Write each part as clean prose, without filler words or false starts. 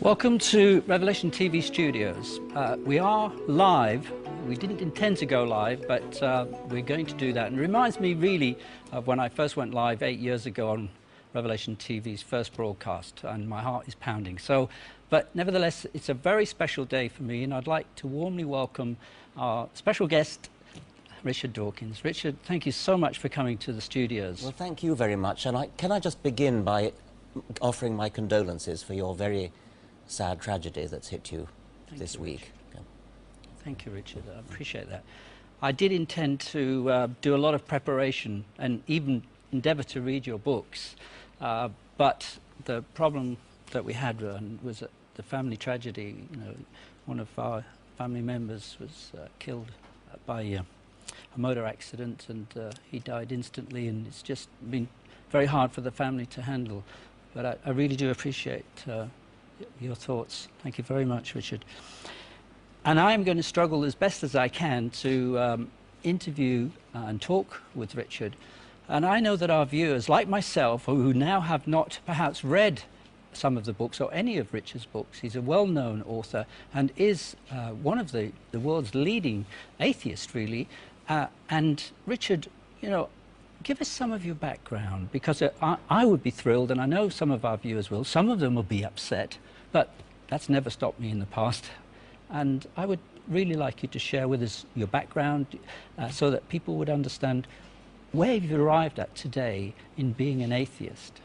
Welcome to Revelation TV Studios. We are live. We didn't intend to go live, but we're going to do that. And it reminds me really of when I first went live 8 years ago on Revelation TV's first broadcast, and my heart is pounding. But nevertheless, it's a very special day for me, and I'd like to warmly welcome our special guest, Richard Dawkins. Richard, thank you so much for coming to the studios. Well, thank you very much. And can I just begin by offering my condolences for your very sad tragedy that's hit you this week. Okay. Thank you, Richard. I appreciate that. I did intend to do a lot of preparation and even endeavour to read your books, but the problem that we had was the family tragedy. You know, one of our family members was killed by a motor accident, and he died instantly, and it's just been very hard for the family to handle. But I really do appreciate your thoughts. Thank you very much, Richard. And I am going to struggle as best as I can to interview and talk with Richard. And I know that our viewers, like myself, who now have not perhaps read some of the books or any of Richard's books, he's a well-known author and is one of the world's leading atheists, really. And Richard, you know, give us some of your background, because I would be thrilled, and I know some of our viewers will. Some of them will be upset, but that's never stopped me in the past. And I would really like you to share with us your background so that people would understand where you've arrived at today in being an atheist.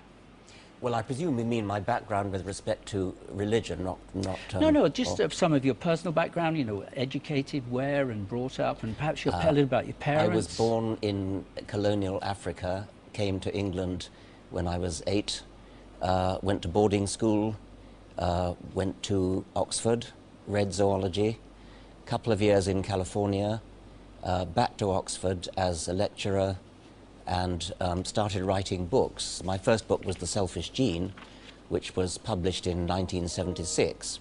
Well, I presume you mean my background with respect to religion, not No, just of some of your personal background, you know, educated, where and brought up, and perhaps you'll tell a little about your parents. I was born in colonial Africa, came to England when I was 8, went to boarding school, went to Oxford, read zoology, a couple of years in California, back to Oxford as a lecturer, and started writing books. My first book was The Selfish Gene, which was published in 1976,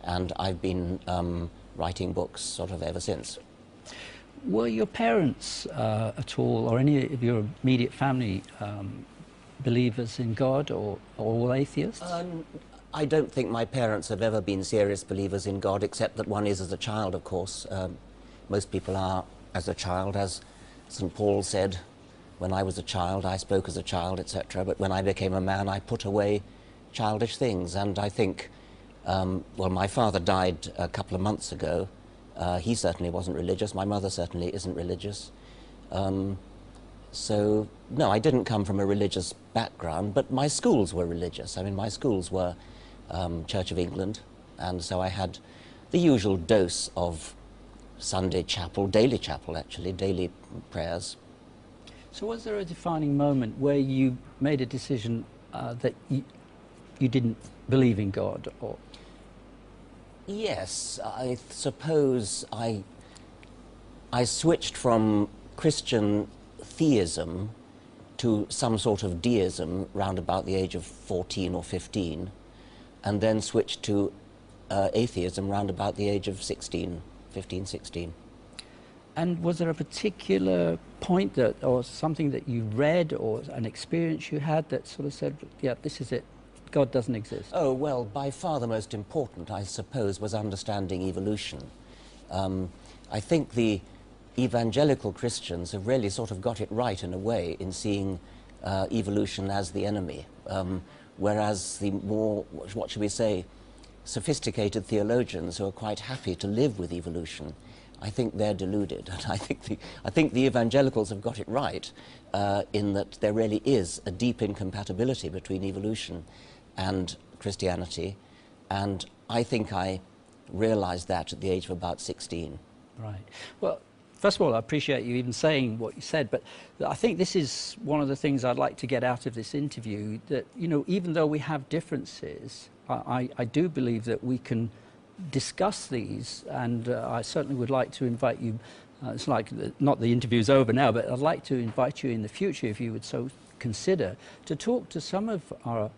and I've been writing books sort of ever since. Were your parents at all, or any of your immediate family, believers in God, or all atheists? I don't think my parents have ever been serious believers in God, except that one is as a child, of course. Most people are as a child. As St. Paul said, when I was a child, I spoke as a child, etc. But when I became a man, I put away childish things. And I think, well, my father died a couple of months ago. He certainly wasn't religious. My mother certainly isn't religious. So, no, I didn't come from a religious background, but my schools were religious. I mean, my schools were Church of England, and so I had the usual dose of Sunday chapel, daily actually, daily prayers. So was there a defining moment where you made a decision that you didn't believe in God? Or? Yes, I suppose I switched from Christian theism to some sort of deism round about the age of 14 or 15, and then switched to atheism round about the age of 15, 16. And was there a particular point that, or something that you read, or an experience you had that sort of said, yeah, this is it, God doesn't exist? Oh, well, by far the most important, I suppose, was understanding evolution. I think the evangelical Christians have really sort of got it right in a way in seeing evolution as the enemy, whereas the more, what should we say, sophisticated theologians who are quite happy to live with evolution, I think they're deluded. And I think the evangelicals have got it right in that there really is a deep incompatibility between evolution and Christianity, and I think I realized that at the age of about 16. Right. Well, first of all, I appreciate you even saying what you said, but I think this is one of the things I'd like to get out of this interview, that, you know, even though we have differences, I do believe that we can discuss these, and I certainly would like to invite you, it's like, not the interview's over now, but I'd like to invite you in the future, if you would so consider, to talk to some of our,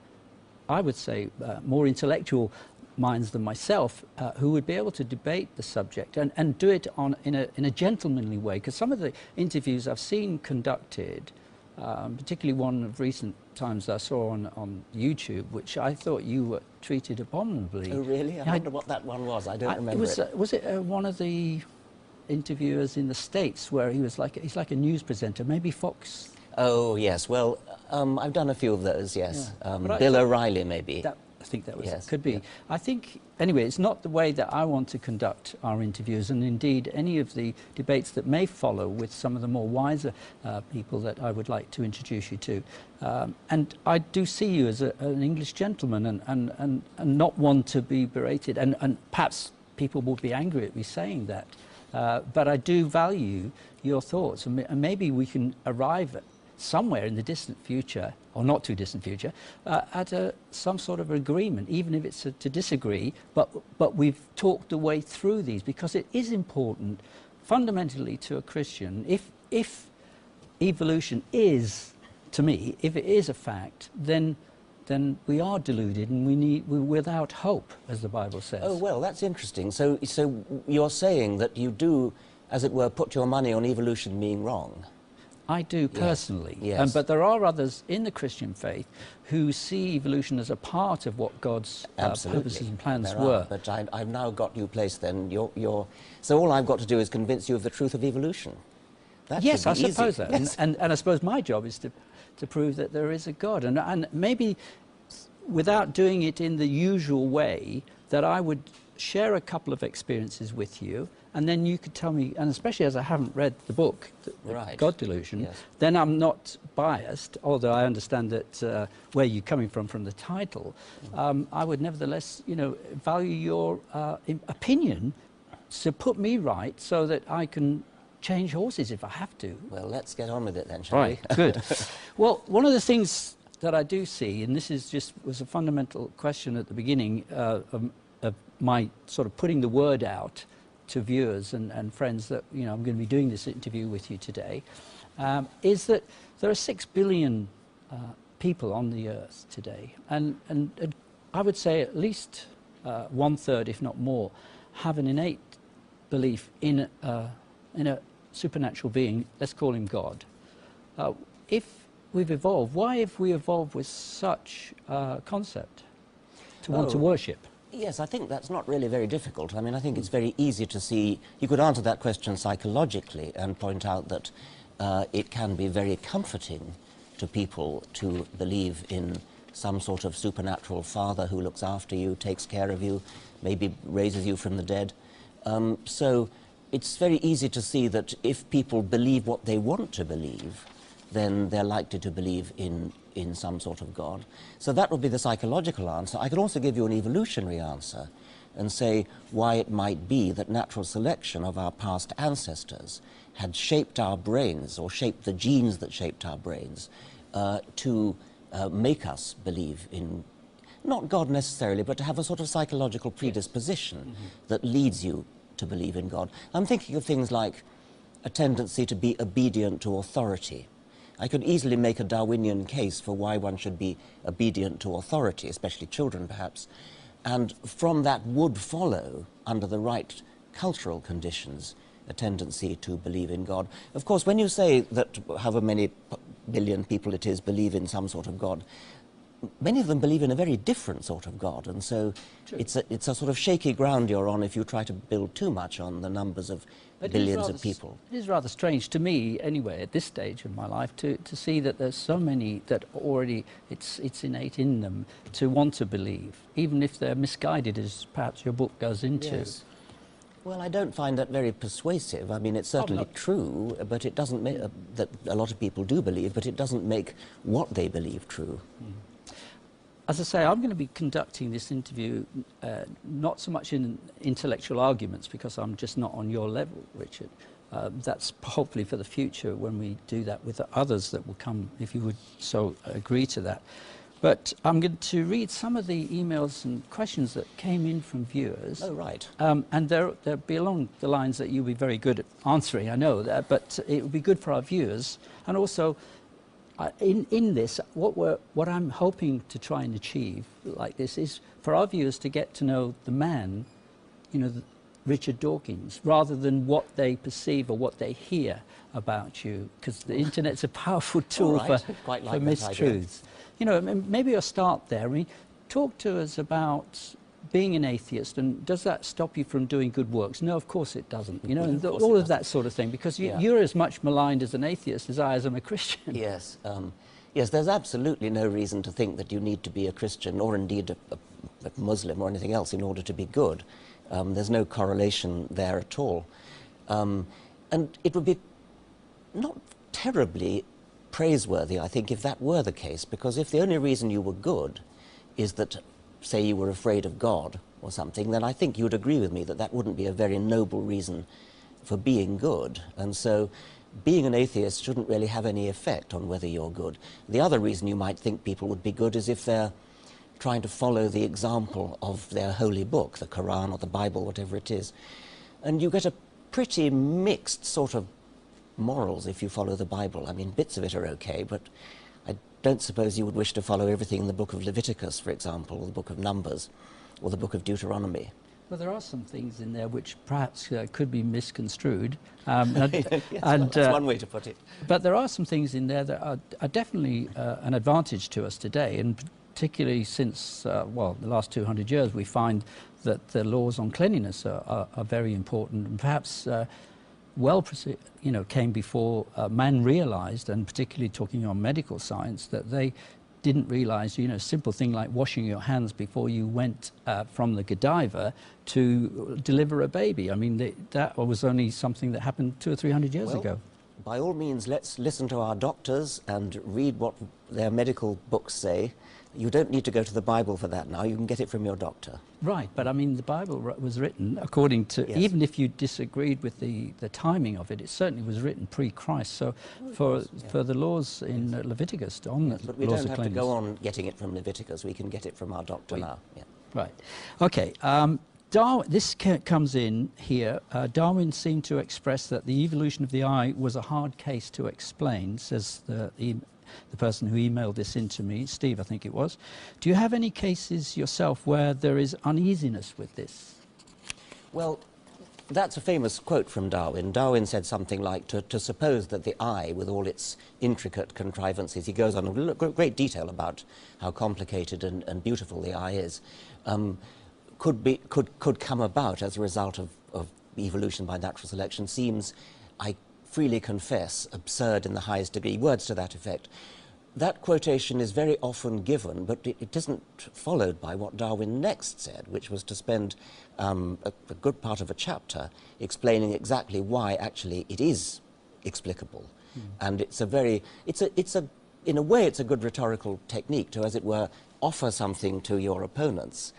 I would say, more intellectual minds than myself, who would be able to debate the subject and do it in a gentlemanly way, because some of the interviews I've seen conducted, particularly one of recent times I saw on YouTube, which I thought you were treated abominably. Oh, really? I wonder what that one was. I don't remember Was it one of the interviewers in the States where he's like a news presenter, maybe Fox? Oh, yes. Well, I've done a few of those, yes. Yeah. Bill O'Reilly, maybe. I think that was yes. it. Could be. Yeah. I think, anyway, it's not the way that I want to conduct our interviews, and indeed any of the debates that may follow with some of the more wiser people that I would like to introduce you to. And I do see you as an English gentleman and not one to be berated, and perhaps people will be angry at me saying that. But I do value your thoughts, and maybe we can arrive at somewhere in the distant future, or not too distant future, at some sort of agreement, even if it's to disagree, but we've talked the way through these, because it is important fundamentally to a Christian. If evolution is, to me, if it is a fact, then we are deluded and we're without hope, as the Bible says. Oh, well, that's interesting. So you're saying that you do, as it were, put your money on evolution being wrong? I do personally, yes. But there are others in the Christian faith who see evolution as a part of what God's purposes and plans were. But I've now got you placed then. So all I've got to do is convince you of the truth of evolution. That yes, I easy. suppose that. Yes. And I suppose my job is to prove that there is a God. And maybe without doing it in the usual way, that I would share a couple of experiences with you, and then you could tell me, and especially as I haven't read the book, Right. God Delusion, Yes. then I'm not biased, although I understand that where you're coming from the title, I would nevertheless, value your opinion to put me right so that I can change horses if I have to. Well, let's get on with it then, shall we? Good. Well, one of the things that I do see, and this was a fundamental question at the beginning of my sort of putting the word out to viewers and friends that I'm going to be doing this interview with you today, is that there are 6 billion people on the earth today, and I would say at least 1/3, if not more, have an innate belief in a supernatural being. Let's call him God. If we've evolved, why have we evolved with such a concept to want to worship? Yes, I think that's not really very difficult. I mean, I think it's very easy to see. You could answer that question psychologically and point out that it can be very comforting to people to believe in some sort of supernatural father who looks after you, takes care of you, maybe raises you from the dead. So it's very easy to see that if people believe what they want to believe, then they're likely to believe in some sort of God. So that would be the psychological answer. I could also give you an evolutionary answer and say why it might be that natural selection of our past ancestors had shaped our brains, or shaped the genes that shaped our brains, to make us believe in, not God necessarily, but to have a sort of psychological predisposition that leads you to believe in God. I'm thinking of things like a tendency to be obedient to authority. I could easily make a Darwinian case for why one should be obedient to authority, especially children perhaps, and from that would follow, under the right cultural conditions, a tendency to believe in God. Of course, when you say that however many billion people it is believe in some sort of God, many of them believe in a very different sort of God, and so it's a sort of shaky ground you're on if you try to build too much on the numbers of billions of people. It is rather strange to me, anyway, at this stage of my life, to see that there's so many that already it's innate in them to want to believe, even if they're misguided, as perhaps your book goes into. Yes. Well, I don't find that very persuasive. I mean, it's certainly true, but it doesn't make that a lot of people do believe, but it doesn't make what they believe true. As I say, I'm going to be conducting this interview not so much in intellectual arguments, because I'm just not on your level, Richard. That's hopefully for the future when we do that with the others that will come, if you would so agree to that. But I'm going to read some of the emails and questions that came in from viewers. Oh, right. And they'll be along the lines that you'll be very good at answering, I know that, but it would be good for our viewers. And also, in this, what I'm hoping to try and achieve like this is for our viewers to get to know the man, Richard Dawkins rather than what they perceive or what they hear about you, because the internet's a powerful tool right. for Quite like mistruths. You know, maybe I'll start there. I mean, talk to us about being an atheist, and does that stop you from doing good works? No, of course it doesn't. You know, and all of that sort of thing, because you're as much maligned as an atheist as I am a Christian. Yes. Yes, there's absolutely no reason to think that you need to be a Christian or indeed a Muslim or anything else in order to be good. There's no correlation there at all. And it would be not terribly praiseworthy, I think, if that were the case, because if the only reason you were good is that, say, you were afraid of God or something, then I think you would agree with me that that wouldn't be a very noble reason for being good. And so being an atheist shouldn't really have any effect on whether you're good. The other reason you might think people would be good is if they're trying to follow the example of their holy book, the Quran or the Bible, whatever it is. And you get a pretty mixed sort of morals if you follow the Bible. I mean, bits of it are okay, but I don't suppose you would wish to follow everything in the book of Leviticus, for example, or the book of Numbers, or the book of Deuteronomy. Well, there are some things in there which perhaps could be misconstrued. Yes, that's one way to put it. But there are some things in there that are definitely an advantage to us today, and particularly since, well, the last 200 years, we find that the laws on cleanliness are very important, and perhaps came before man realized, and particularly talking on medical science, that they didn't realize, you know, a simple thing like washing your hands before you went from the Godiva to deliver a baby. I mean, that was only something that happened 200 or 300 years ago. By all means, let's listen to our doctors and read what their medical books say. You don't need to go to the Bible for that now. You can get it from your doctor. Right, but I mean, the Bible was written according to, yes. Even if you disagreed with the timing of it, it certainly was written pre-Christ. So for the laws in Leviticus on the But we laws don't of have to cleanliness. go on getting it from Leviticus. We can get it from our doctor now. Yeah. Right. Okay. This comes in here. Darwin seemed to express that the evolution of the eye was a hard case to explain, says the person who emailed this in to me, Steve, I think it was. Do you have any cases yourself where there is uneasiness with this? Well, that's a famous quote from Darwin. Darwin said something like, to suppose that the eye, with all its intricate contrivances, he goes on in great detail about how complicated and beautiful the eye is, could come about as a result of evolution by natural selection seems, I freely confess, absurd in the highest degree, words to that effect. That quotation is very often given, but it isn't followed by what Darwin next said, which was to spend a good part of a chapter explaining exactly why actually it is explicable. And in a way, it's a good rhetorical technique to, as it were, offer something to your opponents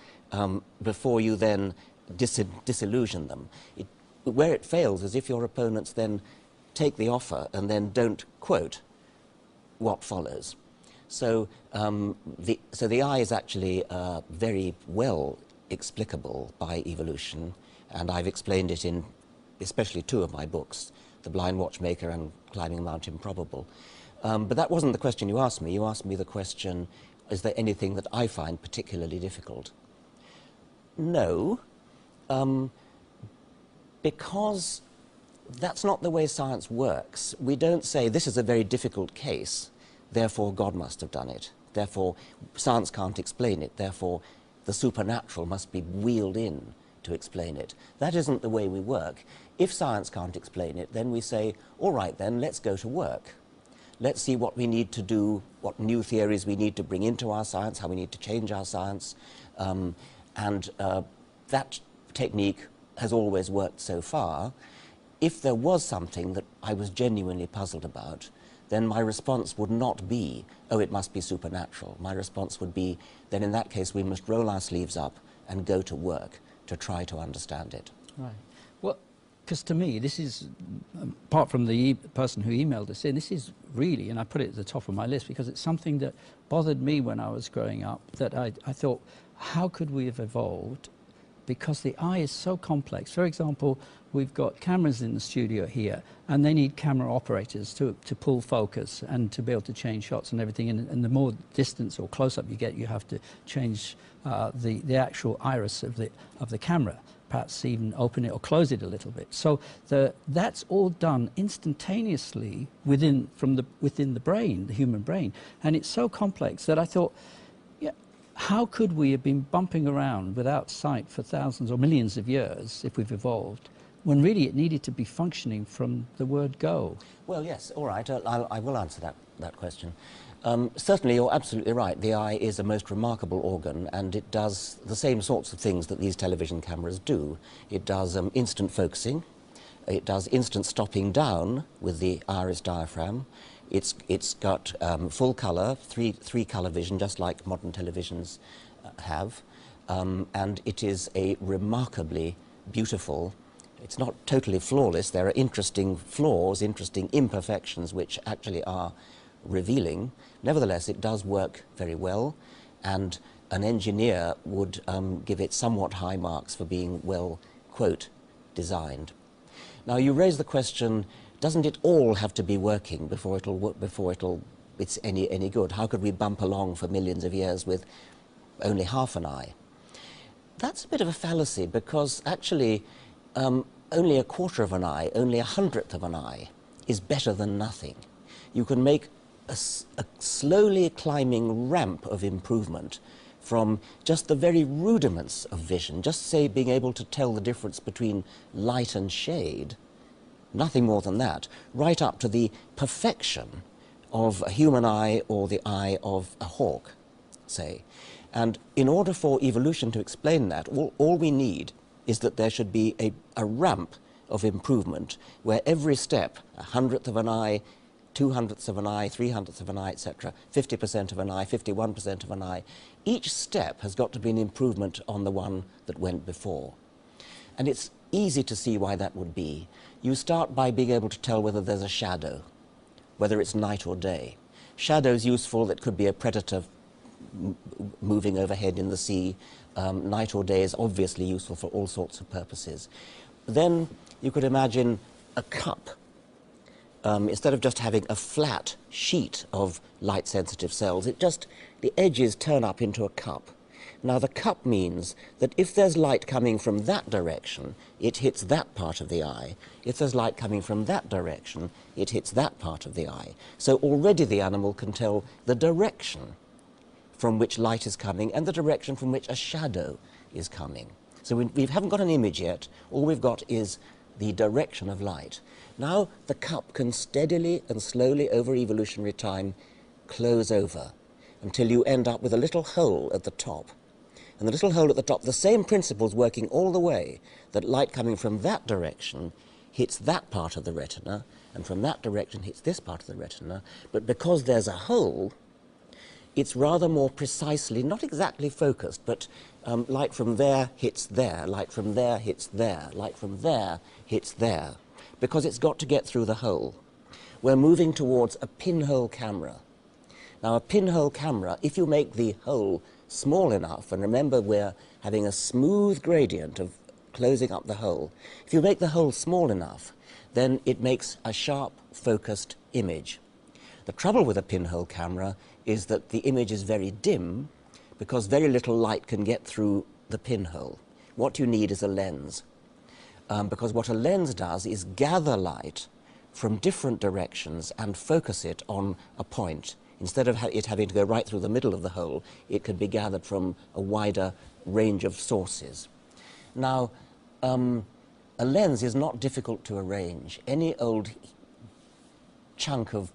before you then disillusion them. Where it fails is if your opponents then take the offer and then don't quote what follows. So, the eye is actually very well explicable by evolution, and I've explained it in especially two of my books, The Blind Watchmaker and Climbing Mount Improbable. But that wasn't the question you asked me. You asked me the question, is there anything that I find particularly difficult? No, because that's not the way science works. We don't say, this is a very difficult case, therefore God must have done it. Therefore, science can't explain it. Therefore, the supernatural must be wheeled in to explain it. That isn't the way we work. If science can't explain it, then we say, all right then, let's go to work. Let's see what we need to do, what new theories we need to bring into our science, how we need to change our science. That technique has always worked so far. If there was something that I was genuinely puzzled about, then my response would not be, oh, it must be supernatural. My response would be, then in that case we must roll our sleeves up and go to work to try to understand it. Right. Well, because to me, this is, apart from the person who emailed us in, this is really, and I put it at the top of my list because it's something that bothered me when I was growing up, that I thought, how could we have evolved? Because the eye is so complex. For example, we've got cameras in the studio here, and they need camera operators to pull focus and to be able to change shots and everything. And the more distance or close-up you get, you have to change the actual iris of the camera. perhaps even open it or close it a little bit. So that's all done instantaneously within the brain, the human brain. And it's so complex that I thought, yeah, how could we have been bumping around without sight for thousands or millions of years if we've evolved, when really it needed to be functioning from the word go? Well, yes, all right, I will answer that question. Certainly, you're absolutely right. The eye is a most remarkable organ, and it does the same sorts of things that these television cameras do. It does instant focusing. It does instant stopping down with the iris diaphragm. It's got full colour, three colour vision, just like modern televisions have. And it is a remarkably beautiful. It's not totally flawless. There are interesting flaws, interesting imperfections, which actually are revealing. Nevertheless, it does work very well, and an engineer would give it somewhat high marks for being well, quote, designed. Now, you raise the question, doesn't it all have to be working before it's any good? How could we bump along for millions of years with only half an eye? That's a bit of a fallacy, because actually only a quarter of an eye, only a hundredth of an eye is better than nothing. You can make a slowly climbing ramp of improvement from just the very rudiments of vision, just say being able to tell the difference between light and shade, nothing more than that, right up to the perfection of a human eye or the eye of a hawk, say. And in order for evolution to explain that, all we need is that there should be a ramp of improvement where every step, a hundredth of an eye, 200ths of an eye, 300ths of an eye, etc., 50% of an eye, 51% of an eye, each step has got to be an improvement on the one that went before. And it's easy to see why that would be. You start by being able to tell whether there's a shadow, whether it's night or day. Shadow's useful. It could be a predator moving overhead in the sea. Night or day is obviously useful for all sorts of purposes. Then you could imagine a cup. Instead of just having a flat sheet of light-sensitive cells, the edges turn up into a cup. Now, the cup means that if there's light coming from that direction, it hits that part of the eye. If there's light coming from that direction, it hits that part of the eye. So already the animal can tell the direction from which light is coming and the direction from which a shadow is coming. So we haven't got an image yet. All we've got is the direction of light. Now the cup can steadily and slowly over evolutionary time close over until you end up with a little hole at the top. And the little hole at the top, the same principles working all the way, that light coming from that direction hits that part of the retina, and from that direction hits this part of the retina. But because there's a hole, it's rather more precisely, not exactly focused, but light from there hits there, light from there hits there, light from there hits there, because it's got to get through the hole. We're moving towards a pinhole camera. Now, a pinhole camera, if you make the hole small enough, and remember we're having a smooth gradient of closing up the hole, if you make the hole small enough, then it makes a sharp, focused image. The trouble with a pinhole camera is that the image is very dim because very little light can get through the pinhole. What you need is a lens, because what a lens does is gather light from different directions and focus it on a point. Instead of it having to go right through the middle of the hole, it can be gathered from a wider range of sources. Now, a lens is not difficult to arrange. Any old chunk of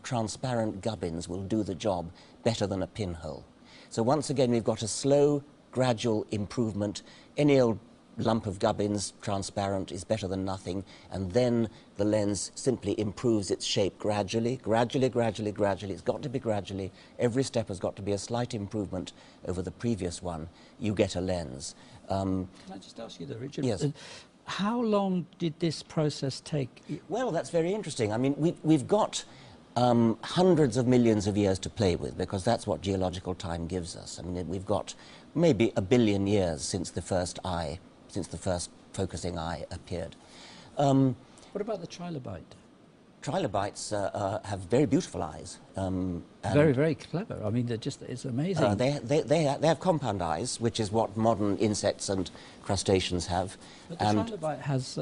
transparent gubbins will do the job better than a pinhole. So once again, we've got a slow, gradual improvement. Any old lump of gubbins, transparent, is better than nothing, and then the lens simply improves its shape gradually, gradually, gradually, gradually. It's got to be gradually. Every step has got to be a slight improvement over the previous one. You get a lens. Can I just ask you though, Richard? Yes. How long did this process take? Well, that's very interesting. I mean, we've got hundreds of millions of years to play with, because that's what geological time gives us. I mean, we've got maybe 1 billion years since the first focusing eye appeared. What about the trilobite? trilobites have very beautiful eyes. Very, very clever. I mean, it's amazing. They have compound eyes, which is what modern insects and crustaceans have. But the trilobite has,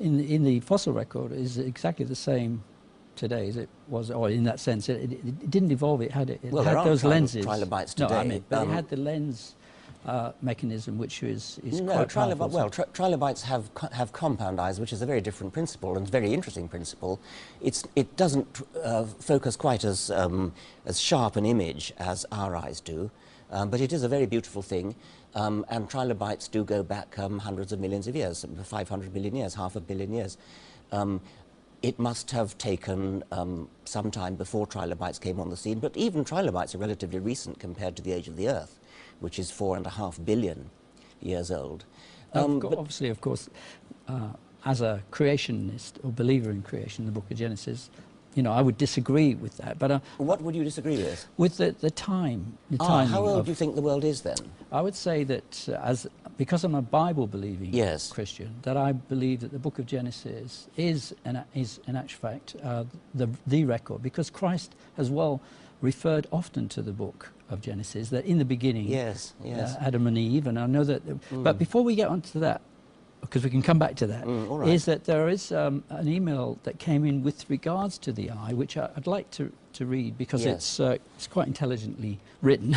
in the fossil record, is exactly the same today as it was, or in that sense. It didn't evolve, it had those lenses. Trilobites today. No, I mean, but it had the lens mechanism, which is no, quite powerful. Well, trilobites have compound eyes, which is a very different principle and very interesting principle. It doesn't focus quite as sharp an image as our eyes do, but it is a very beautiful thing. And trilobites do go back hundreds of millions of years, 500 million years, half a billion years. It must have taken some time before trilobites came on the scene, but even trilobites are relatively recent compared to the age of the Earth, which is 4.5 billion years old. Obviously, of course, as a creationist or believer in creation, the Book of Genesis, you know, I would disagree with that. But what would you disagree with? With the time. The timing. How old do you think the world is then? I would say that because I'm a Bible-believing Christian, that I believe that the Book of Genesis is in actual fact the record, because Christ as well referred often to the Book of Genesis, that in the beginning, Adam and Eve, and I know that. But before we get onto that, because we can come back to that, is that there is an email that came in with regards to the eye, which I'd like to read, because it's quite intelligently written.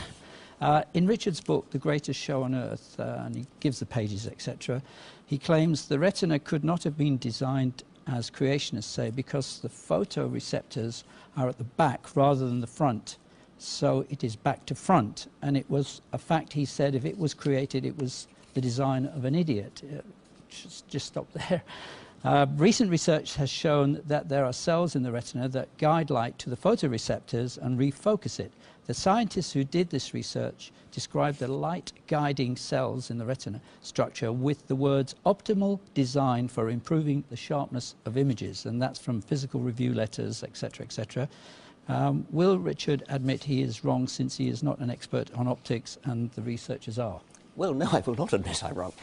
In Richard's book, The Greatest Show on Earth, and he gives the pages, etc., he claims the retina could not have been designed, as creationists say, because the photoreceptors are at the back rather than the front. So it is back to front. And it was a fact, he said, if it was created, it was the design of an idiot. Just stop there. Recent research has shown that there are cells in the retina that guide light to the photoreceptors and refocus it. The scientists who did this research described the light-guiding cells in the retina structure with the words optimal design for improving the sharpness of images, and that's from Physical Review letters, etc., etc. Will Richard admit he is wrong, since he is not an expert on optics and the researchers are? Well, no, I will not admit I'm wrong.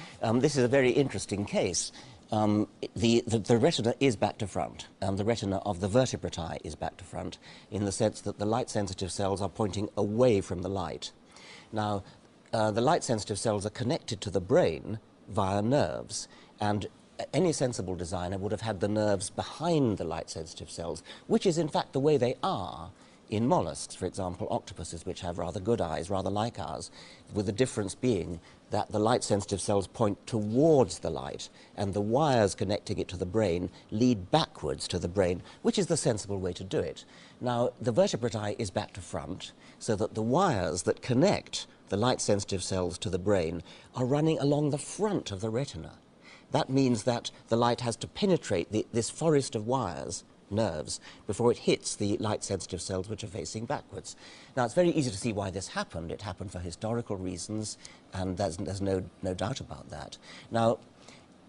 This is a very interesting case. The retina is back to front, and the retina of the vertebrate eye is back to front, in the sense that the light-sensitive cells are pointing away from the light. Now, the light-sensitive cells are connected to the brain via nerves, and any sensible designer would have had the nerves behind the light-sensitive cells, which is in fact the way they are in mollusks, for example, octopuses, which have rather good eyes, rather like ours, with the difference being that the light-sensitive cells point towards the light, and the wires connecting it to the brain lead backwards to the brain, which is the sensible way to do it. Now, the vertebrate eye is back to front, so that the wires that connect the light-sensitive cells to the brain are running along the front of the retina. That means that the light has to penetrate this forest of wires, nerves, before it hits the light-sensitive cells, which are facing backwards. Now, it's very easy to see why this happened. It happened for historical reasons, and there's no doubt about that. Now,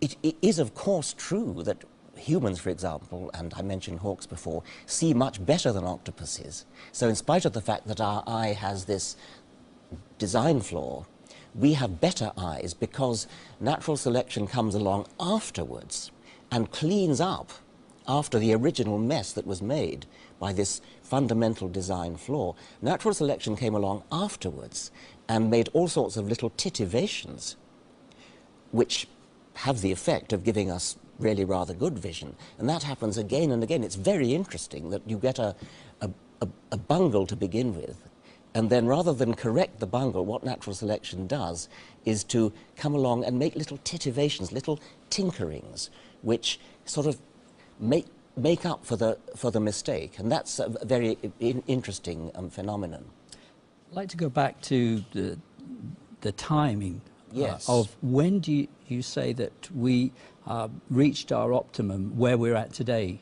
it is, of course, true that humans, for example, and I mentioned hawks before, see much better than octopuses. So in spite of the fact that our eye has this design flaw, we have better eyes because natural selection comes along afterwards and cleans up after the original mess that was made by this fundamental design flaw. Natural selection came along afterwards and made all sorts of little titivations which have the effect of giving us really rather good vision. And that happens again and again. It's very interesting that you get a bungle to begin with, and then rather than correct the bungle, what natural selection does is to come along and make little titivations, little tinkerings, which sort of make up for the mistake. And that's a very interesting phenomenon. I'd like to go back to the timing of when do you say that we reached our optimum where we're at today?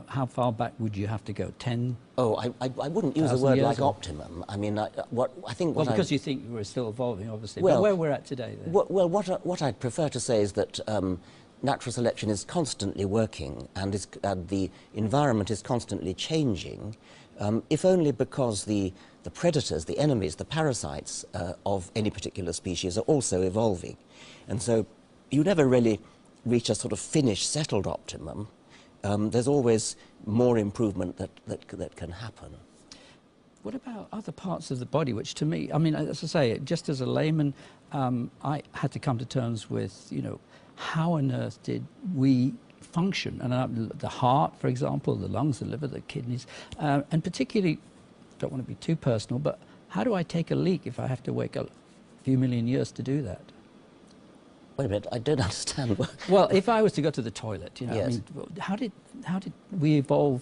How far back would you have to go? 10? Oh, I wouldn't use a word like optimum. I mean, because you think we're still evolving, obviously. Well, but where we're at today, then? Well, what I'd prefer to say is that natural selection is constantly working, and the environment is constantly changing, if only because the predators, the enemies, the parasites of any particular species are also evolving. And so you never really reach a sort of finished, settled optimum. there's always more improvement that can happen. What about other parts of the body, which to me, I mean, as I say, just as a layman, I had to come to terms with, you know, how on earth did we function? And the heart, for example, the lungs, the liver, the kidneys, and particularly, don't want to be too personal, but how do I take a leak if I have to wait a few million years to do that? Wait a minute, I don't understand. Well, if I was to go to the toilet, you know, yes. I mean, how did we evolve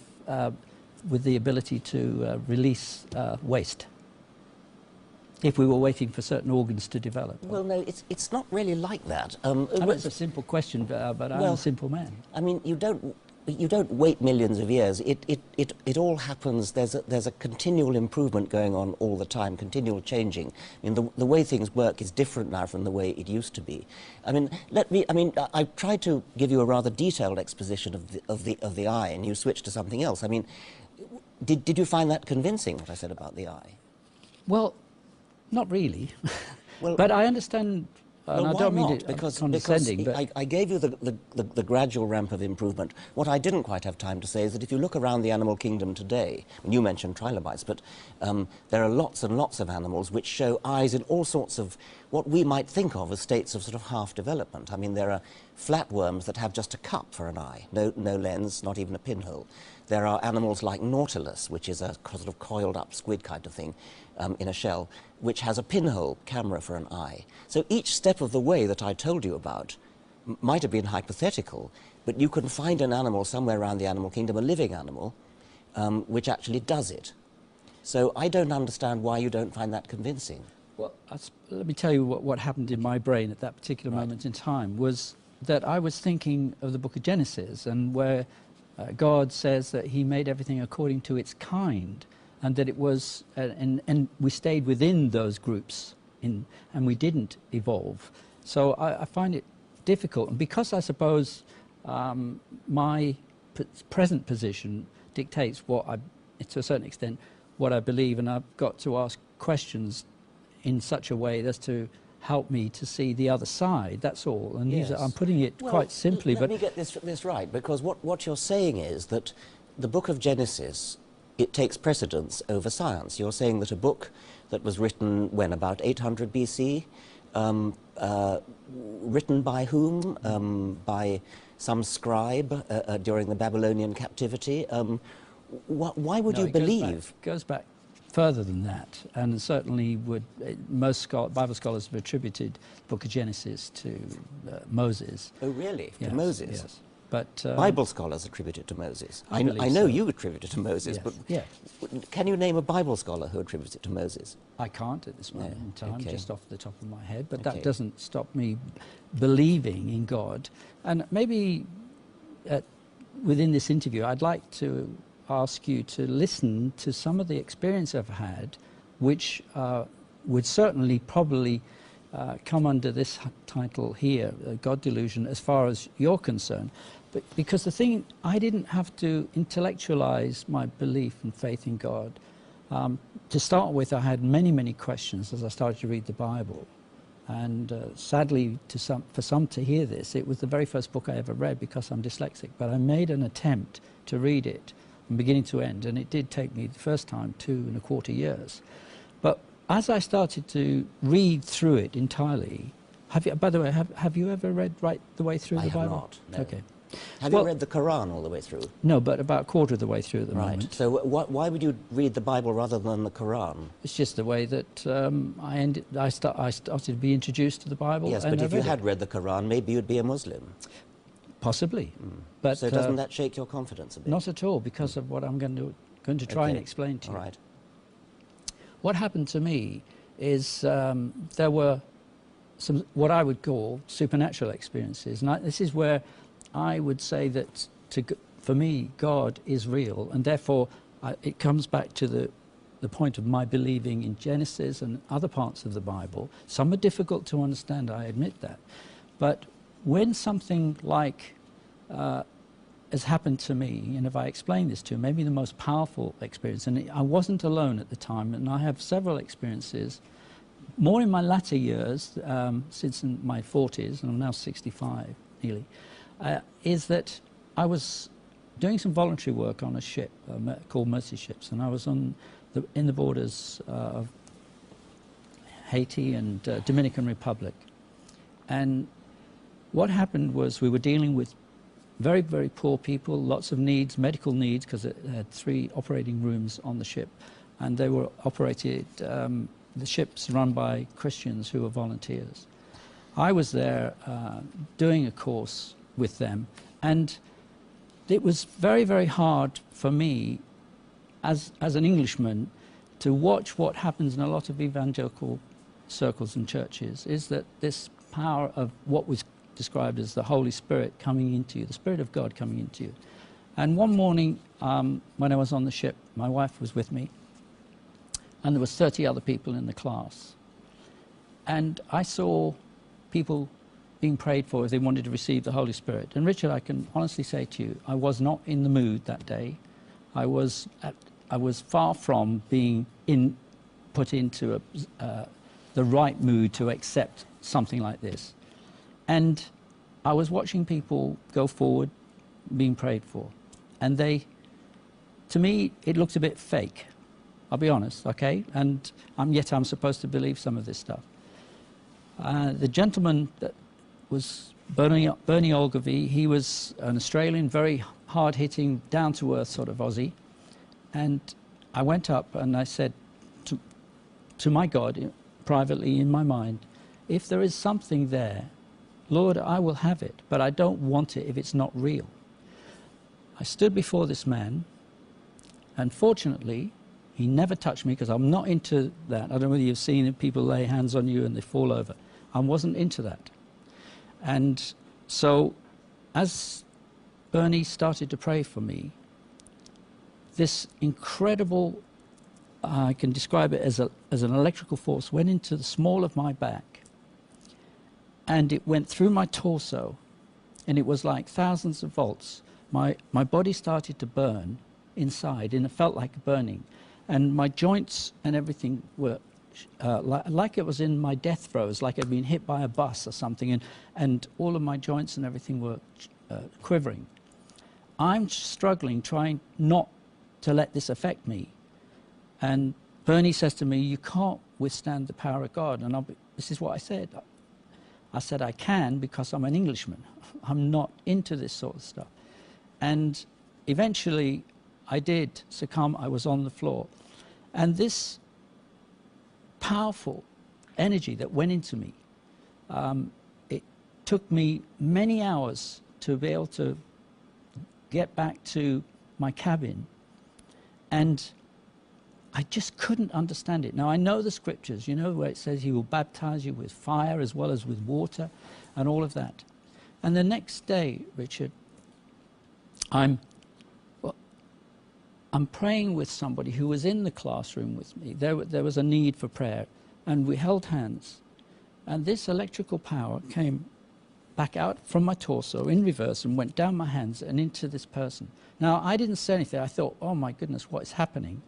with the ability to release waste if we were waiting for certain organs to develop? Well, no, it's not really like that. I know it's a simple question, but I'm a simple man. I mean, you don't wait millions of years. It all happens. There's a continual improvement going on all the time, continual changing. I mean, the way things work is different now from the way it used to be. I mean, I tried to give you a rather detailed exposition of the eye, and you switched to something else. I mean, did you find that convincing, what I said about the eye? Well, not really. Well, but I understand. And well, I don't why mean not? it Because condescending, but I gave you the gradual ramp of improvement. What I didn't quite have time to say is that if you look around the animal kingdom today, and you mentioned trilobites, but there are lots and lots of animals which show eyes in all sorts of what we might think of as states of sort of half development. I mean, there are flatworms that have just a cup for an eye, no lens, not even a pinhole. There are animals like Nautilus, which is a sort of coiled up squid kind of thing in a shell, which has a pinhole camera for an eye. So each step of the way that I told you about might have been hypothetical, but you can find an animal somewhere around the animal kingdom, a living animal, which actually does it. So I don't understand why you don't find that convincing. well, let me tell you what happened in my brain at that particular moment in time was that I was thinking of the book of Genesis, and where God says that he made everything according to its kind, and that it was, and we stayed within those groups, and we didn't evolve. So I find it difficult, and because I suppose my present position dictates to a certain extent, what I believe, and I've got to ask questions in such a way as to help me to see the other side, that's all. And yes. I'm putting it quite simply. Let me get this right, because what you're saying is that the book of Genesis, it takes precedence over science. You're saying that a book that was written, when, about 800 BC, written by whom? By some scribe during the Babylonian captivity. Why would you believe? It goes back further than that, and certainly most Bible scholars have attributed the book of Genesis to Moses. Oh, really? Yes, to Moses? Yes. But Bible scholars attribute it to Moses. I know so. you attribute it to Moses, Yes. but yes. can you name a Bible scholar who attributes it to Moses? I can't at this moment in time, okay. just off the top of my head, but Okay. that doesn't stop me believing in God. And maybe within this interview, I'd like to ask you to listen to some of the experience I've had, which would certainly probably come under this title here, God Delusion, as far as you're concerned. But because the thing, I didn't have to intellectualize my belief and faith in God. To start with, I had many, many questions as I started to read the Bible. And sadly, for some to hear this, it was the very first book I ever read because I'm dyslexic. But I made an attempt to read it from beginning to end, and it did take me the first time 2.25 years. But as I started to read through it entirely, by the way, have you ever read right the way through the Bible? I have not, no. Okay. Have you read the Quran all the way through? No, but about a quarter of the way through at the moment. So why would you read the Bible rather than the Quran? It's just the way that I started to be introduced to the Bible. Yes, and but if you had read the Quran, maybe you'd be a Muslim. Possibly. But so doesn't that shake your confidence a bit? Not at all, because of what I'm going to try and explain to you. All right. What happened to me is there were some what I would call supernatural experiences, and this is where I would say that for me God is real, and therefore it comes back to the point of my believing in Genesis and other parts of the Bible. Some are difficult to understand, I admit that, but when something like has happened to me, and if I explain this to you, maybe the most powerful experience, and I wasn't alone at the time, and I have several experiences, more in my latter years, since in my 40s, and I'm now 65 nearly, is that I was doing some voluntary work on a ship called Mercy Ships, and I was in the borders of Haiti and Dominican Republic. And what happened was we were dealing with very, very poor people, lots of needs, medical needs, because it had 3 operating rooms on the ship, and they were operated, the ship's run by Christians who were volunteers. I was there doing a course with them, and it was very, very hard for me as an Englishman to watch what happens in a lot of evangelical circles and churches, is that this power of what was described as the Holy Spirit coming into you, the Spirit of God coming into you. And one morning when I was on the ship, my wife was with me, and there was 30 other people in the class. And I saw people being prayed for if they wanted to receive the Holy Spirit. And Richard, I can honestly say to you, I was not in the mood that day. I was far from being put into the right mood to accept something like this. And I was watching people go forward, being prayed for. And to me, it looked a bit fake. I'll be honest, okay? And yet I'm supposed to believe some of this stuff. The gentleman that was Bernie Ogilvie, he was an Australian, very hard-hitting, down-to-earth sort of Aussie. And I went up and I said to my God, privately in my mind, if there is something there, Lord, I will have it, but I don't want it if it's not real. I stood before this man, and fortunately, he never touched me, because I'm not into that. I don't know whether you've seen people lay hands on you and they fall over. I wasn't into that. And so, as Bernie started to pray for me, this incredible, I can describe it as an electrical force, went into the small of my back, and it went through my torso, and it was like thousands of volts. My body started to burn inside, and it felt like burning. And my joints and everything were like it was in my death throes, like I'd been hit by a bus or something, and all of my joints and everything were quivering. I'm struggling, trying not to let this affect me. And Bernie says to me, you can't withstand the power of God. And this is what I said. I said, I can, because I'm an Englishman. I'm not into this sort of stuff. And eventually, I did succumb. I was on the floor. And this powerful energy that went into me, it took me many hours to be able to get back to my cabin. And I just couldn't understand it. Now, I know the scriptures, you know, where it says he will baptize you with fire as well as with water and all of that. And the next day, Richard, I'm praying with somebody who was in the classroom with me. There was a need for prayer, and we held hands. And this electrical power came back out from my torso in reverse and went down my hands and into this person. Now, I didn't say anything. I thought, oh my goodness, what is happening?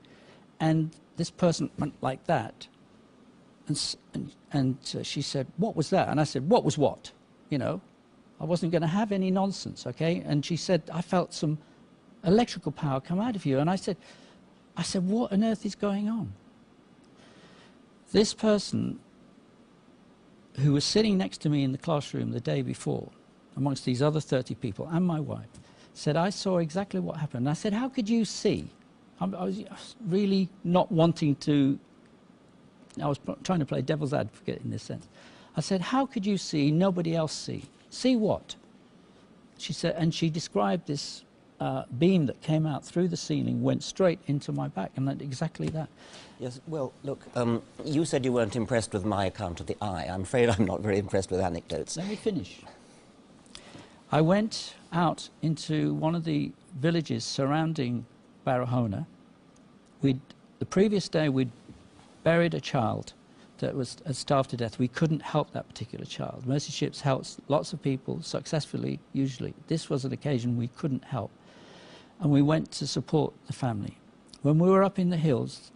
And this person went like that. And she said, what was that? And I said, what was what? You know, I wasn't going to have any nonsense, okay? And she said, I felt some electrical power come out of you. And I said, what on earth is going on? This person who was sitting next to me in the classroom the day before, amongst these other 30 people, and my wife, said, I saw exactly what happened. And I said, how could you see? I was really not wanting to, I was trying to play devil's advocate in this sense. I said, how could you see, nobody else see? See what? She said, and she described this beam that came out through the ceiling, went straight into my back, and then exactly that. Yes, well, look, you said you weren't impressed with my account of the eye. I'm afraid I'm not very impressed with anecdotes. Let me finish. I went out into one of the villages surrounding Barahona. The previous day, we'd buried a child that had starved to death. We couldn't help that particular child. Mercy Ships helps lots of people successfully, usually. This was an occasion we couldn't help. And we went to support the family. When we were up in the hills,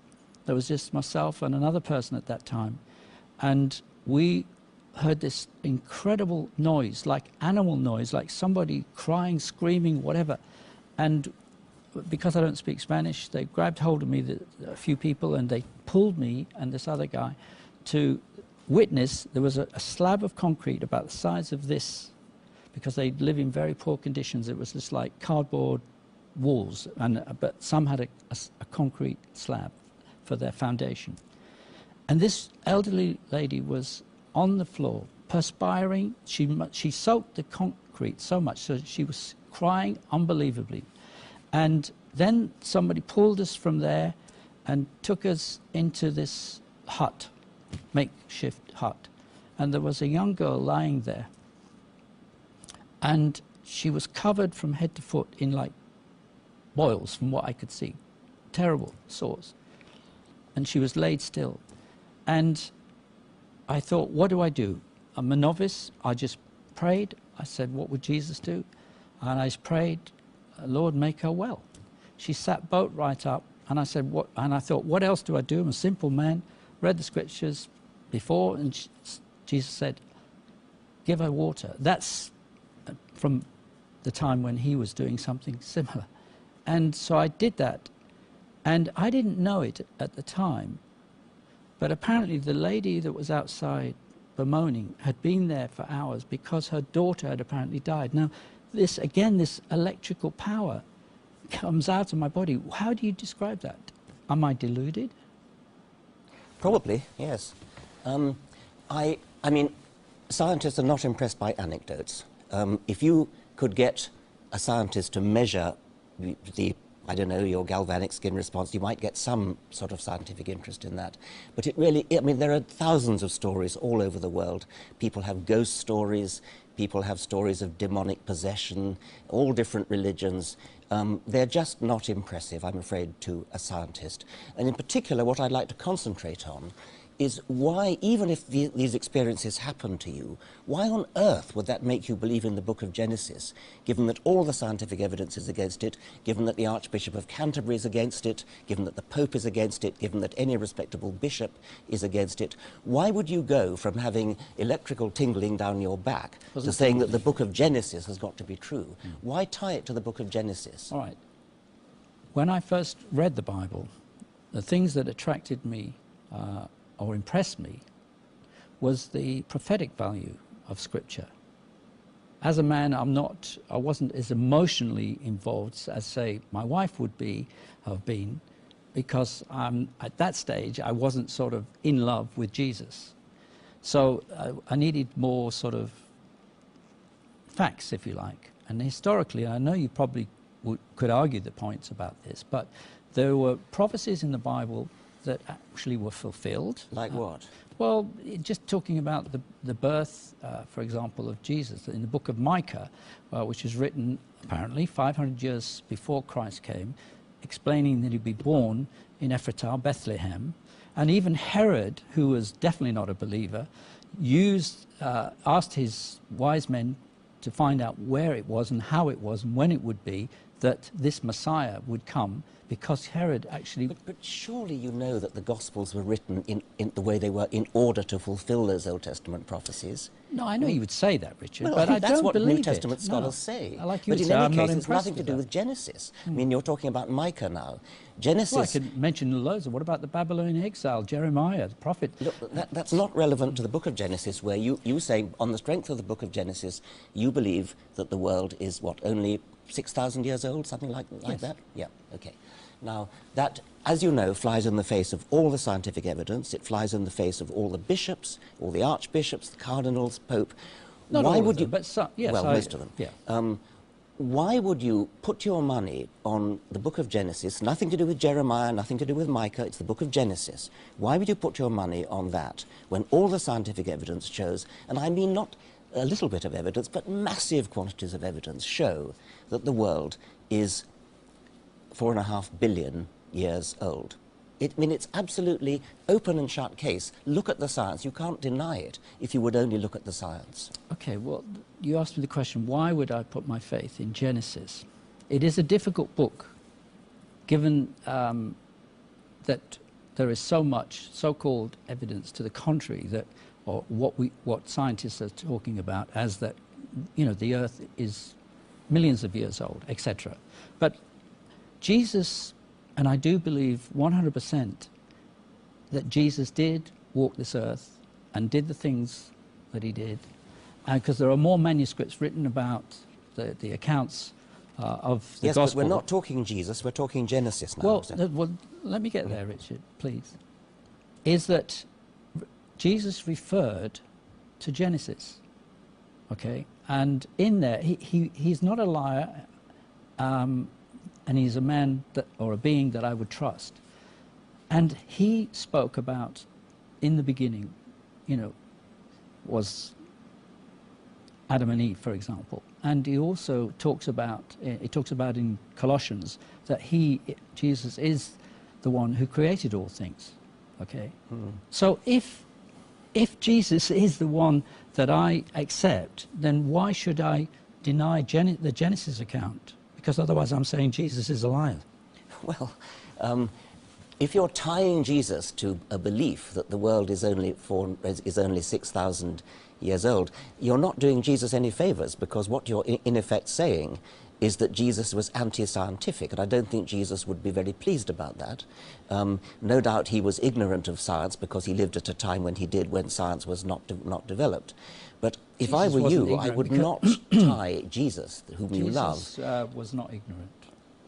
there was just myself and another person at that time, and we heard this incredible noise, like animal noise, like somebody crying, screaming, whatever. And because I don't speak Spanish, they grabbed hold of me, a few people, and they pulled me and this other guy to witness. There was a slab of concrete about the size of this, because they live in very poor conditions. It was just like cardboard walls, but some had a concrete slab for their foundation. And this elderly lady was on the floor, perspiring. She soaked the concrete so much, so she was crying unbelievably. And then somebody pulled us from there and took us into this hut, makeshift hut. And there was a young girl lying there. And she was covered from head to foot in like boils, from what I could see. Terrible sores. And she was laid still. And I thought, what do I do? I'm a novice. I just prayed. I said, what would Jesus do? And I just prayed, Lord, make her well. She sat bolt right up, and I said, what? And I thought, what else do I do? I'm a simple man. Read the scriptures before, and Jesus said, give her water. That's from the time when he was doing something similar. And so I did that, and I didn't know it at the time, but apparently the lady that was outside bemoaning had been there for hours because her daughter had apparently died. Now, this electrical power comes out of my body. How do you describe that? Am I deluded? Probably, yes. I mean, scientists are not impressed by anecdotes. If you could get a scientist to measure I don't know, your galvanic skin response, you might get some sort of scientific interest in that. But it really, I mean, there are thousands of stories all over the world. People have ghost stories, people have stories of demonic possession, all different religions. They're just not impressive, I'm afraid, to a scientist. And in particular, what I'd like to concentrate on is why, even if these experiences happen to you, why on earth would that make you believe in the book of Genesis, given that all the scientific evidence is against it, given that the Archbishop of Canterbury is against it, given that the Pope is against it, given that any respectable bishop is against it? Why would you go from having electrical tingling down your back to saying that the book of Genesis has got to be true? Why tie it to the book of Genesis? All right. When I first read the Bible, the things that attracted me or impressed me was the prophetic value of Scripture. As a man, I wasn't as emotionally involved as, say, my wife would have been, because at that stage I wasn't sort of in love with Jesus. So I needed more sort of facts, if you like. And historically, I know you probably could argue the points about this, but there were prophecies in the Bible that actually were fulfilled. Like what? Well, just talking about the birth, for example, of Jesus, in the book of Micah, which was written apparently 500 years before Christ came, explaining that he'd be born in Ephratah, Bethlehem. And even Herod, who was definitely not a believer, asked his wise men to find out where it was and how it was and when it would be that this Messiah would come, because Herod actually... But surely you know that the Gospels were written in the way they were in order to fulfill those Old Testament prophecies. No, I know you would say that, Richard, well, but I that's don't what believe New Testament it. scholars say. Like you but in say, any case, it's nothing to do with Genesis. I mean, you're talking about Micah now. Genesis... Well, I could mention loads. What about the Babylonian exile, Jeremiah, the prophet? Look, that's not relevant to the book of Genesis, where you say, on the strength of the book of Genesis, you believe that the world is, what, only 6,000 years old, something like Yes. that? Yeah, okay. Now, that, as you know, flies in the face of all the scientific evidence. It flies in the face of all the bishops, all the archbishops, the cardinals, Pope. Not Why all would of you... them, but some, yes, well, most of them. Yeah. Why would you put your money on the book of Genesis, nothing to do with Jeremiah, nothing to do with Micah, it's the book of Genesis. Why would you put your money on that when all the scientific evidence shows, and I mean not a little bit of evidence, but massive quantities of evidence show that the world is 4.5 billion years old? I mean, it's absolutely open and shut case. Look at the science. You can't deny it if you would only look at the science. Okay, well, you asked me the question, why would I put my faith in Genesis? It is a difficult book, given that there is so much so-called evidence to the contrary, that, or what scientists are talking about as that, you know, the Earth is millions of years old, etc. But Jesus, and I do believe 100% that Jesus did walk this earth and did the things that he did, because there are more manuscripts written about the accounts of the yes, gospel. But we're not talking Jesus, we're talking Genesis now. Well, let me get there, Richard, please. Is that Jesus referred to Genesis, okay? And in there, he's not a liar, and he's a man or a being that I would trust. And he spoke about, in the beginning, was Adam and Eve, for example. And he also talks about in Colossians that Jesus is the one who created all things, okay? So if Jesus is the one that I accept, then why should I deny the Genesis account? Because otherwise I'm saying Jesus is a liar. Well, if you're tying Jesus to a belief that the world is only 6,000 years old, you're not doing Jesus any favors, because what you're in effect saying is that Jesus was anti-scientific, and I don't think Jesus would be very pleased about that. No doubt he was ignorant of science because he lived at a time when science was not developed. But if Jesus I were you, I would not tie Jesus, whom you love. Jesus was not ignorant.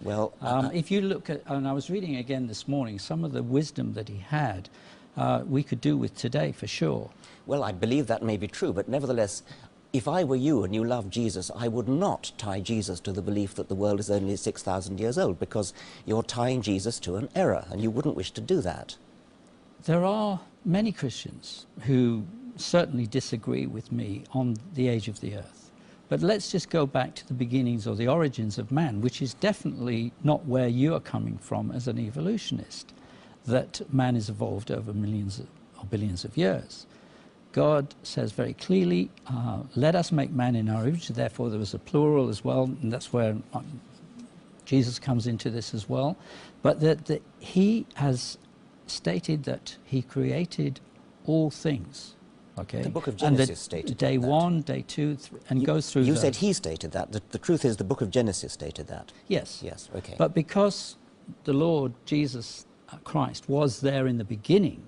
Well, if you look at, and I was reading again this morning, some of the wisdom that he had, we could do with today for sure. Well, I believe that may be true, but nevertheless, if I were you and you loved Jesus, I would not tie Jesus to the belief that the world is only 6,000 years old, because you're tying Jesus to an error, and you wouldn't wish to do that. There are many Christians who certainly disagree with me on the age of the earth. But let's just go back to the beginnings or the origins of man, which is definitely not where you are coming from as an evolutionist, that man has evolved over millions or billions of years. God says very clearly, let us make man in our image. Therefore, there was a plural as well, and that's where Jesus comes into this as well. But that he has stated that he created all things. Okay. The book of Genesis stated day that. 1, day 2, and goes through. You said he stated that. The truth is the book of Genesis stated that. Yes. Yes, okay. But because the Lord Jesus Christ was there in the beginning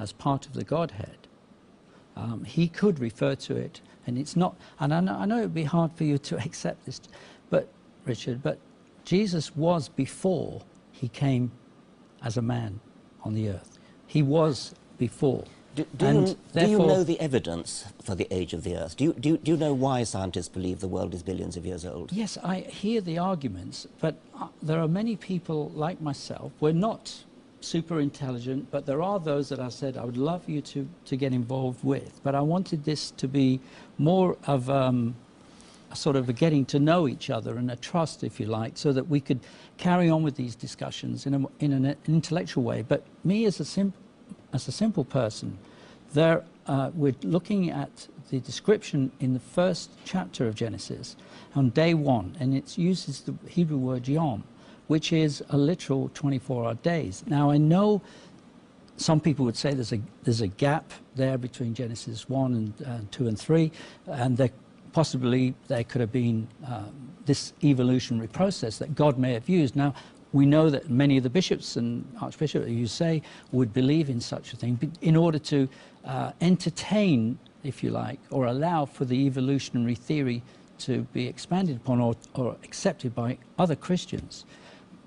as part of the Godhead, he could refer to it, and it's not. And I know it would be hard for you to accept this, but Richard, but Jesus was before he came as a man on the earth. He was before. Do you know the evidence for the age of the earth? Do you know why scientists believe the world is billions of years old? Yes, I hear the arguments, but there are many people like myself. We're not super intelligent, but there are those that I said I would love you to get involved with. But I wanted this to be more of a sort of a getting to know each other and a trust, if you like, so that we could carry on with these discussions in an intellectual way. But me as a simple person, we're looking at the description in the first chapter of Genesis on day 1, and it uses the Hebrew word yom, which is a literal 24-hour days. Now, I know some people would say there's a gap there between Genesis 1 and 2 and 3, and possibly there could have been this evolutionary process that God may have used. Now, we know that many of the bishops and archbishops, you say, would believe in such a thing in order to entertain, if you like, or allow for the evolutionary theory to be expanded upon or accepted by other Christians.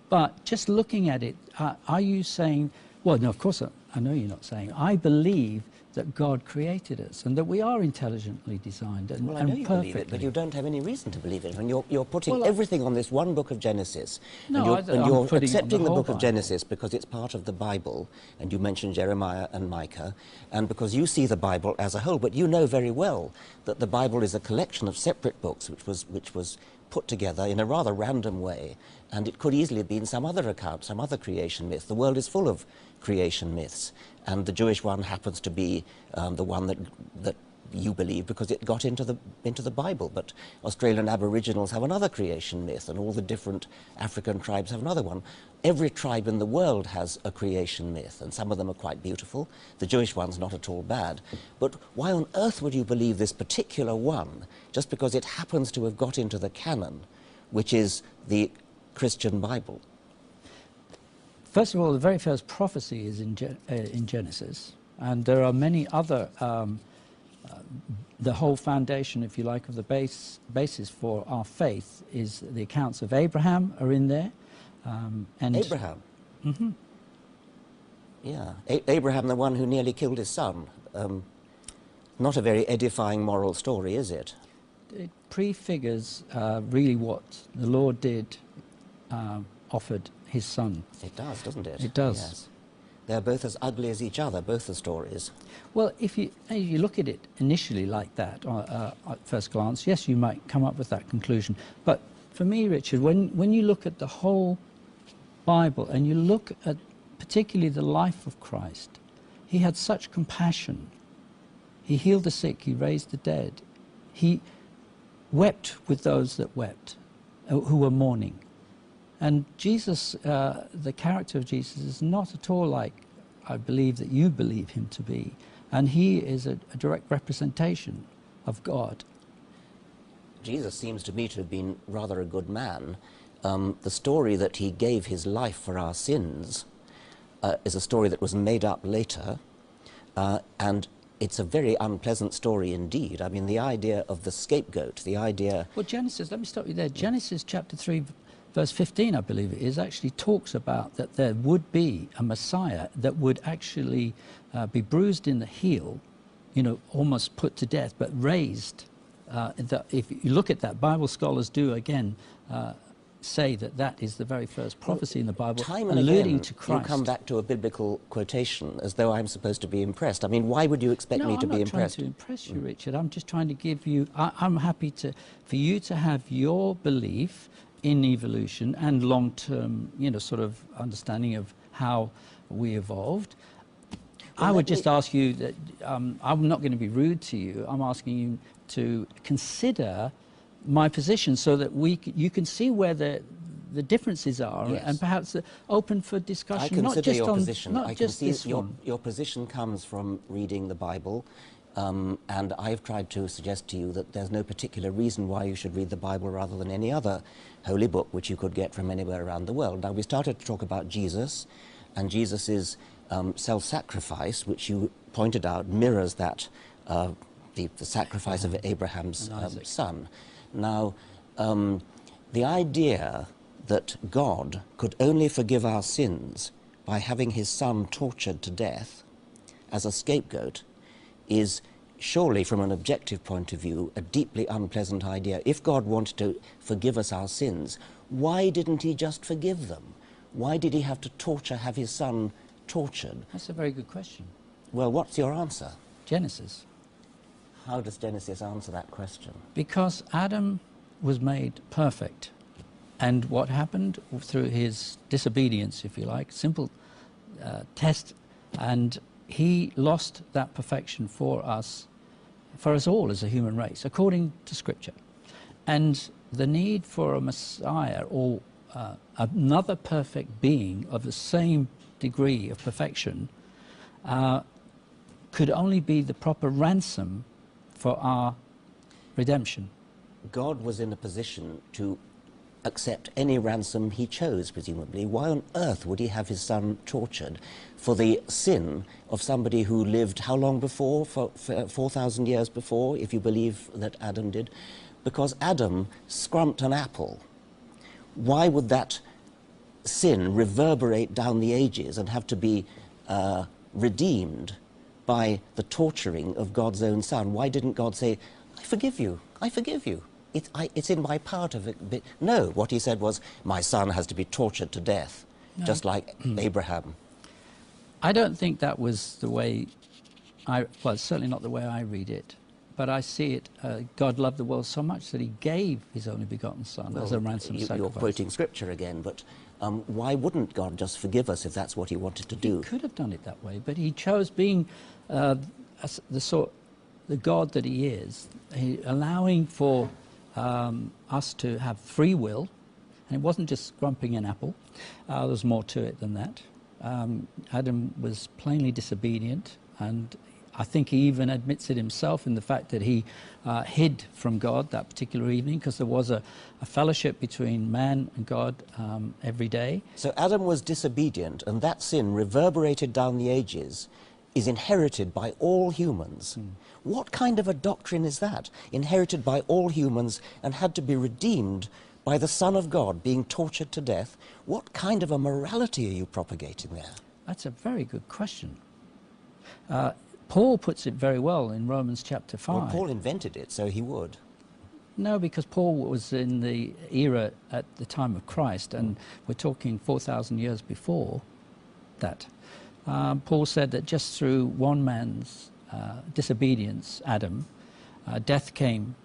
But just looking at it, are you saying, well, no, of course, I know you're not saying, I believe that God created us and that we are intelligently designed and, well, I know you perfectly. believe it, but you don't have any reason to believe it. I mean, you're putting everything on this one book of Genesis. No, and you're accepting the book Bible. of Genesis because it's part of the Bible, and you mentioned Jeremiah and Micah, and because you see the Bible as a whole. But you know very well that the Bible is a collection of separate books which was put together in a rather random way, and it could easily have been some other account, some other creation myth. The world is full of creation myths, and the Jewish one happens to be the one that you believe because it got into the Bible, but Australian Aboriginals have another creation myth, and all the different African tribes have another one. Every tribe in the world has a creation myth, and some of them are quite beautiful. The Jewish one's not at all bad. But why on earth would you believe this particular one just because it happens to have got into the canon, which is the Christian Bible? First of all, the very first prophecy is in Genesis, and there are many other, the whole foundation, if you like, of the basis for our faith is the accounts of Abraham are in there. And Abraham? Mm-hmm. Yeah, Abraham, the one who nearly killed his son. Not a very edifying moral story, is it? It prefigures really what the Lord did, offered his son. It does, doesn't it? It does. Yes. They're both as ugly as each other, both the stories. Well, if you look at it initially like that, at first glance, yes, you might come up with that conclusion. But for me, Richard, when you look at the whole Bible and you look at particularly the life of Christ, he had such compassion. He healed the sick, he raised the dead. He wept with those that wept, who were mourning. And Jesus, the character of Jesus is not at all like I believe that you believe him to be. And he is a direct representation of God. Jesus seems to me to have been rather a good man. The story that he gave his life for our sins is a story that was made up later, and it's a very unpleasant story indeed. I mean, the idea of the scapegoat, the idea... Well, Genesis, let me stop you there. Genesis chapter 3, verse 15, I believe it is, actually talks about that there would be a Messiah that would actually be bruised in the heel, you know, almost put to death, but raised. If you look at that, Bible scholars do, again, say that that is the very first prophecy in the Bible, time and alluding again, to Christ. You come back to a biblical quotation as though I'm supposed to be impressed. I mean, why would you expect me to be impressed? No, I'm not trying to impress you, Richard. I'm just trying to give you... I'm happy for you to have your belief in evolution and long-term, you know, sort of understanding of how we evolved. Well, I would just ask you that... I'm not going to be rude to you. I'm asking you to consider my position so that you can see where the differences are, yes, and perhaps open for discussion. I consider your position. I can see your position comes from reading the Bible, and I've tried to suggest to you that there's no particular reason why you should read the Bible rather than any other holy book which you could get from anywhere around the world. Now, we started to talk about Jesus, and Jesus' self-sacrifice, which you pointed out mirrors that the sacrifice of Abraham's son. Now, the idea that God could only forgive our sins by having his son tortured to death as a scapegoat is surely, from an objective point of view, a deeply unpleasant idea. If God wanted to forgive us our sins, why didn't he just forgive them? Why did he have to have his son tortured? That's a very good question. Well, what's your answer? Genesis. How does Genesis answer that question? Because Adam was made perfect. And what happened through his disobedience, if you like, simple test, and he lost that perfection for us all as a human race, according to Scripture. And the need for a Messiah or another perfect being of the same degree of perfection could only be the proper ransom for our redemption. God was in a position to accept any ransom he chose, presumably. Why on earth would he have his son tortured for the sin of somebody who lived how long before? For 4,000 years before, if you believe that Adam did? Because Adam scrumped an apple. Why would that sin reverberate down the ages and have to be redeemed by the torturing of God's own son? Why didn't God say, I forgive you, I forgive you. It's in my power to... No, what he said was, my son has to be tortured to death, just like Abraham. I don't think that was the way well, it's certainly not the way I read it, but I see it, God loved the world so much that he gave his only begotten son as a ransom sacrifice. You're quoting Scripture again, but why wouldn't God just forgive us if that's what he wanted to do? He could have done it that way, but he chose being the the God that he is, allowing for us to have free will, and it wasn't just grumping an apple, there's more to it than that. Adam was plainly disobedient, and I think he even admits it himself in the fact that he hid from God that particular evening, because there was a fellowship between man and God every day. So Adam was disobedient, and that sin reverberated down the ages, is inherited by all humans. What kind of a doctrine is that? Inherited by all humans and had to be redeemed by the Son of God being tortured to death. What kind of a morality are you propagating there? That's a very good question. Paul puts it very well in Romans chapter 5. Well, Paul invented it, so he would. No, because Paul was in the era at the time of Christ, and we're talking 4,000 years before that. Paul said that just through one man's disobedience, Adam, death came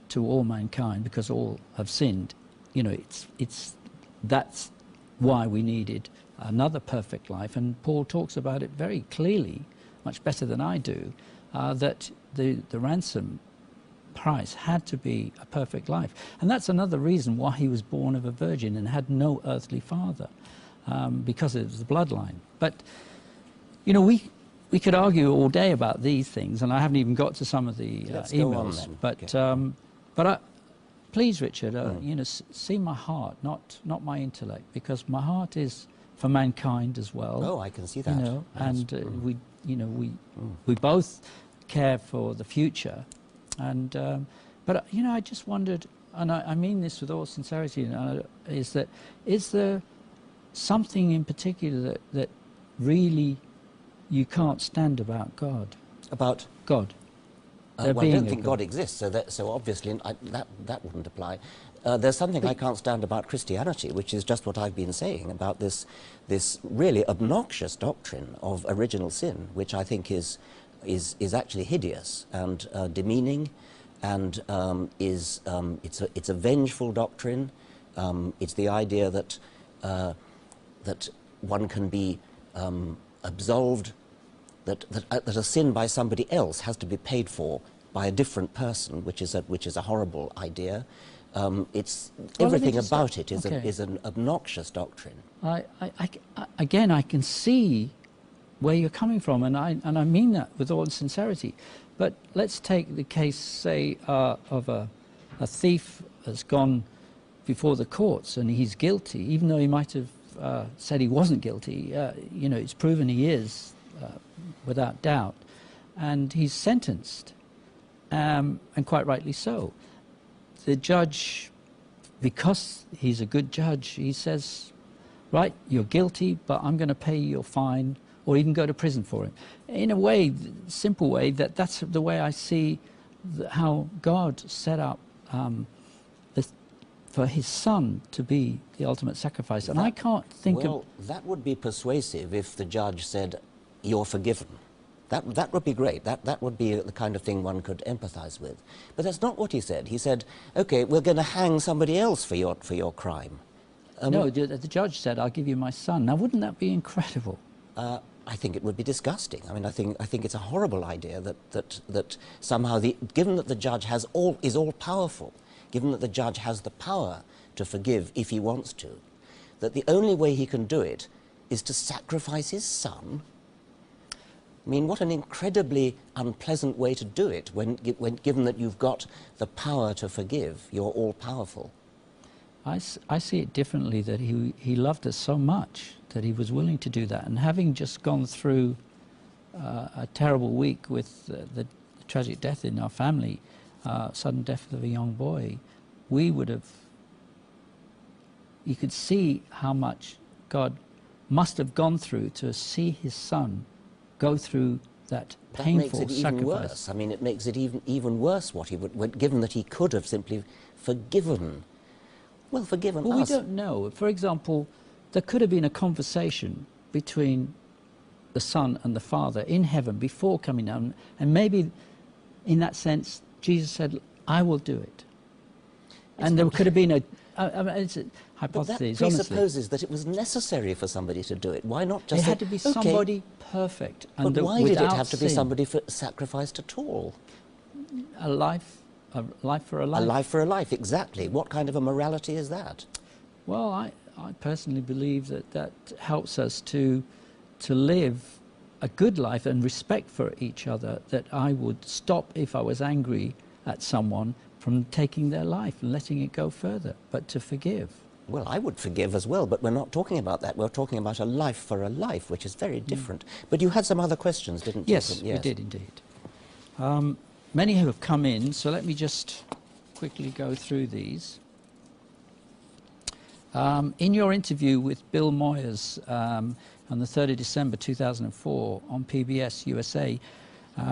to all mankind because all have sinned. You know, that's why we needed another perfect life, and Paul talks about it very clearly, much better than I do, that the ransom price had to be a perfect life. And that's another reason why he was born of a virgin and had no earthly father, because of the bloodline. But, you know, we could argue all day about these things, and I haven't even got to some of the emails. But please, Richard, you know, see my heart, not my intellect, because my heart is for mankind as well. Oh, I can see that. You know, and we both care for the future, and but you know, I just wondered, and I mean this with all sincerity, is there something in particular that really you can't stand about God? About God? Well, I don't think God exists, so obviously that wouldn't apply. There's something I can't stand about Christianity, which is just what I've been saying about this really obnoxious doctrine of original sin, which I think is actually hideous and demeaning, and it's a vengeful doctrine. It's the idea that that one can be absolved, that a sin by somebody else has to be paid for by a different person, which is a horrible idea. Everything about it is an obnoxious doctrine. Again, I can see where you're coming from, and I mean that with all sincerity. But let's take the case, say, of a thief has gone before the courts and he's guilty, even though he might have said he wasn't guilty. You know, it's proven he is, without doubt, and he's sentenced, and quite rightly so. The judge, because he's a good judge, he says, right, you're guilty, but I'm going to pay your fine, or even go to prison for him. In a way, simple way, that's the way I see how God set up for his son to be the ultimate sacrifice. And I can't think of... Well, that would be persuasive if the judge said, you're forgiven. That would be great. That would be the kind of thing one could empathize with. But that's not what he said. He said, okay, we're going to hang somebody else for your crime. No, the judge said, I'll give you my son. Now, wouldn't that be incredible? I think it would be disgusting. I mean, I think it's a horrible idea that somehow, given that the judge is all powerful, given that the judge has the power to forgive if he wants to, that the only way he can do it is to sacrifice his son. I mean, what an incredibly unpleasant way to do it when given that you've got the power to forgive, you're all powerful. I see it differently, that he loved us so much that he was willing to do that. And having just gone through a terrible week with the tragic death in our family, sudden death of a young boy, we would have... You could see how much God must have gone through to see his son go through that painful sacrifice. That makes it even worse. I mean, it makes it even worse what he would, given that he could have simply forgiven. Well, forgiven us. Well, we don't know. For example, there could have been a conversation between the Son and the Father in heaven before coming down, and maybe in that sense Jesus said, I will do it. And there could have been it's a hypothesis, but that presupposes that it was necessary for somebody to do it. Why not just... It had to be somebody perfect. But why did it have to be somebody sacrificed at all? A life for a life. A life for a life, exactly. What kind of a morality is that? Well, I personally believe that helps us to live a good life and respect for each other, that I would stop if I was angry at someone from taking their life and letting it go further, but to forgive. Well, I would forgive as well, but we're not talking about that. We're talking about a life for a life, which is very different. But you had some other questions, didn't you? Yes, we did indeed. Many have come in, so let me just quickly go through these. In your interview with Bill Moyers on the 3rd of December 2004 on PBS USA,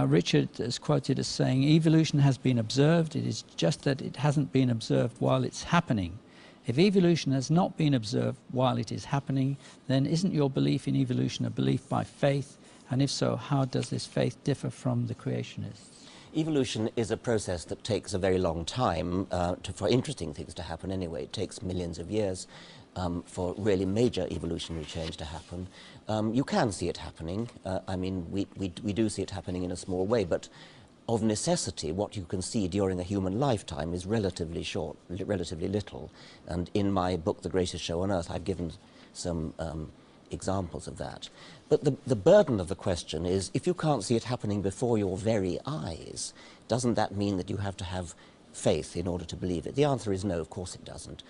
Richard is quoted as saying, "Evolution has been observed, it is just that it hasn't been observed while it's happening. If evolution has not been observed while it is happening, then isn't your belief in evolution a belief by faith? And if so, how does this faith differ from the creationists?" Evolution is a process that takes a very long time for interesting things to happen anyway. It takes millions of years for really major evolutionary change to happen. You can see it happening. I mean, we do see it happening in a small way, but of necessity, what you can see during a human lifetime is relatively short, relatively little. And in my book, The Greatest Show on Earth, I've given some examples of that. But the burden of the question is, if you can't see it happening before your very eyes, doesn't that mean that you have to have faith in order to believe it? The answer is no, of course it doesn't,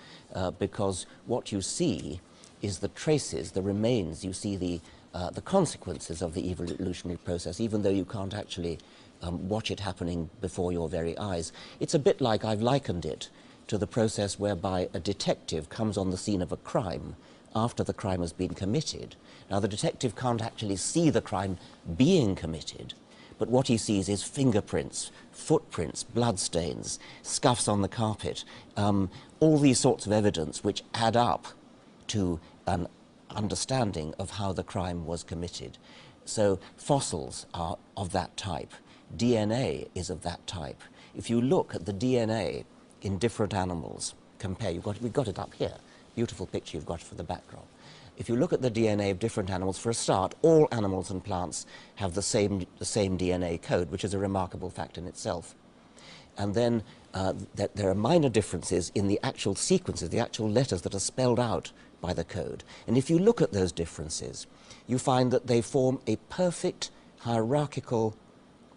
because what you see is the traces, the remains. You see the consequences of the evolutionary process, even though you can't actually watch it happening before your very eyes. It's a bit like, I've likened it to the process whereby a detective comes on the scene of a crime after the crime has been committed. Now, the detective can't actually see the crime being committed, but what he sees is fingerprints, footprints, bloodstains, scuffs on the carpet, all these sorts of evidence which add up to an understanding of how the crime was committed. So fossils are of that type. DNA is of that type. If you look at the DNA in different animals, we've got it up here, beautiful picture you've got for the backdrop. If you look at the DNA of different animals, for a start, all animals and plants have the same DNA code, which is a remarkable fact in itself. And then that there are minor differences in the actual sequences, the actual letters that are spelled out by the code. And if you look at those differences, you find that they form a perfect hierarchical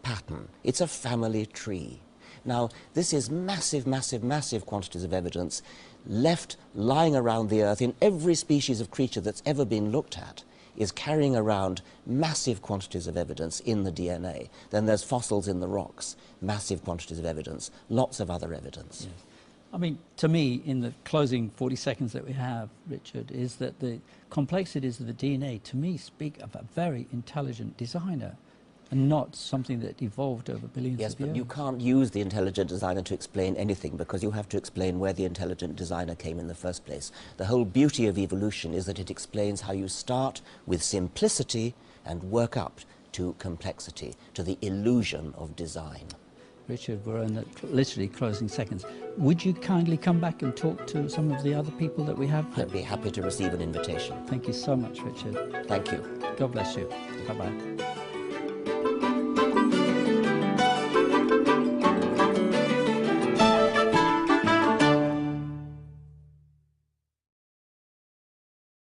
pattern. It's a family tree. Now, this is massive, massive, massive quantities of evidence left lying around the earth in every species of creature that's ever been looked at, is carrying around massive quantities of evidence in the DNA. Then there's fossils in the rocks, massive quantities of evidence, lots of other evidence. Yes. I mean, to me, in the closing 40 seconds that we have, Richard, is that the complexities of the DNA, to me, speak of a very intelligent designer, and not something that evolved over billions of years. Yes, but you can't use the intelligent designer to explain anything, because you have to explain where the intelligent designer came in the first place. The whole beauty of evolution is that it explains how you start with simplicity and work up to complexity, to the illusion of design. Richard, we're in the literally closing seconds. Would you kindly come back and talk to some of the other people that we have? I'd be happy to receive an invitation. Thank you so much, Richard. Thank you. God bless you. Bye-bye.